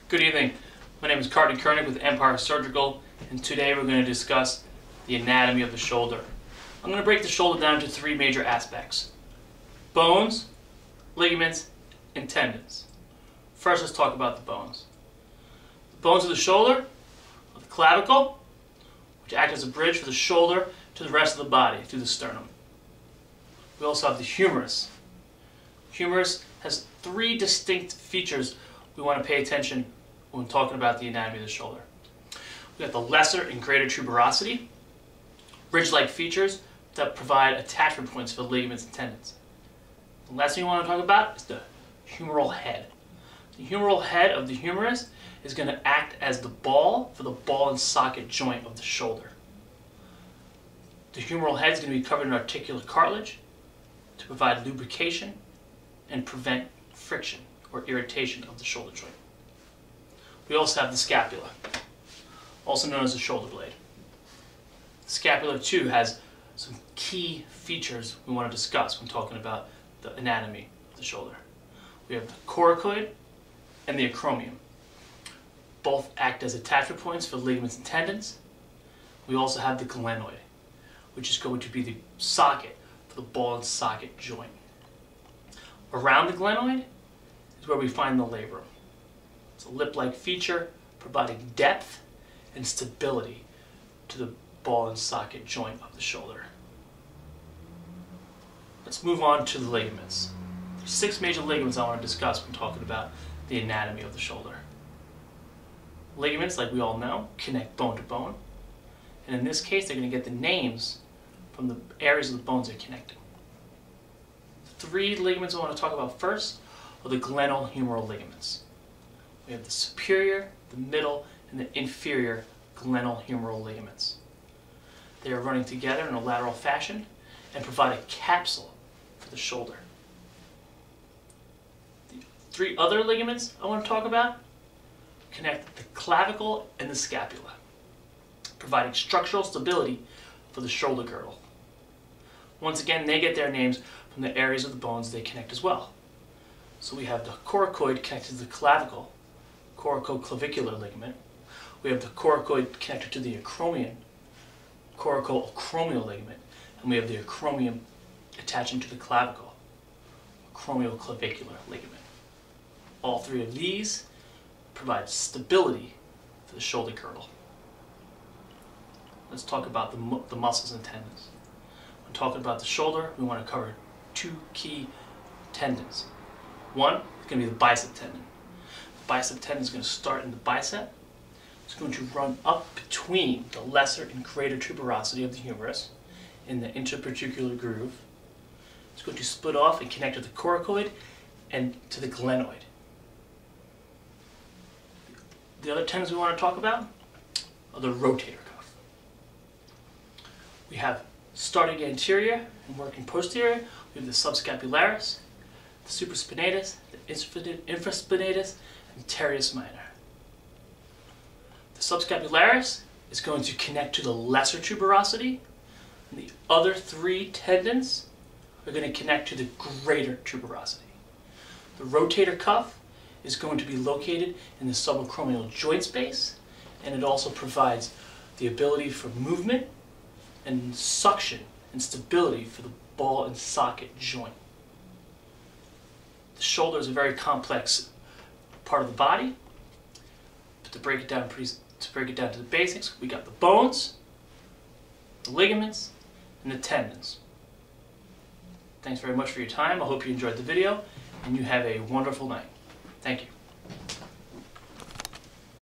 Good evening. My name is Carter Koenig with Empire Surgical, and today we're going to discuss the anatomy of the shoulder. I'm going to break the shoulder down into three major aspects: bones, ligaments, and tendons. First, let's talk about the bones. The bones of the shoulder are the clavicle, which act as a bridge for the shoulder to the rest of the body through the sternum. We also have the humerus. Humerus has three distinct features we want to pay attention when talking about the anatomy of the shoulder. We have the lesser and greater tuberosity, ridge-like features that provide attachment points for ligaments and tendons. The last thing we want to talk about is the humeral head. The humeral head of the humerus is going to act as the ball for the ball and socket joint of the shoulder. The humeral head is going to be covered in articular cartilage to provide lubrication and prevent friction or irritation of the shoulder joint. We also have the scapula, also known as the shoulder blade. The scapula too has some key features we want to discuss when talking about the anatomy of the shoulder. We have the coracoid and the acromion. Both act as attachment points for ligaments and tendons. We also have the glenoid, which is going to be the socket for the ball and socket joint. Around the glenoid is where we find the labrum. It's a lip-like feature providing depth and stability to the ball and socket joint of the shoulder. Let's move on to the ligaments. There's 6 major ligaments I want to discuss when talking about the anatomy of the shoulder. Ligaments, like we all know, connect bone to bone, and in this case they're going to get the names from the areas of the bones they're connecting. The 3 ligaments I want to talk about first are the glenohumeral ligaments. We have the superior, the middle, and the inferior glenohumeral ligaments. They are running together in a lateral fashion and provide a capsule for the shoulder. The 3 other ligaments I want to talk about connect the clavicle and the scapula, providing structural stability for the shoulder girdle. Once again, they get their names from the areas of the bones they connect as well. So we have the coracoid connected to the clavicle, coracoclavicular ligament. We have the coracoid connected to the acromion, coracoacromial ligament, and we have the acromion attaching to the clavicle, acromioclavicular ligament. All 3 of these provide stability for the shoulder girdle. Let's talk about the muscles and tendons. When talking about the shoulder, we want to cover 2 key tendons. One is going to be the bicep tendon. The bicep tendon is going to start in the bicep. It's going to run up between the lesser and greater tuberosity of the humerus in the interpetucular groove. It's going to split off and connect to the coracoid and to the glenoid. The other tendons we want to talk about are the rotator cuff. We have, starting anterior and working posterior, we have the subscapularis, the supraspinatus, the infraspinatus, and teres minor. The subscapularis is going to connect to the lesser tuberosity, and the other 3 tendons are going to connect to the greater tuberosity. The rotator cuff is going to be located in the subacromial joint space, and it also provides the ability for movement and suction and stability for the ball and socket joint. The shoulder is a very complex part of the body, but to break it down to the basics, we got the bones, the ligaments, and the tendons. Thanks very much for your time. I hope you enjoyed the video, and you have a wonderful night. Thank you.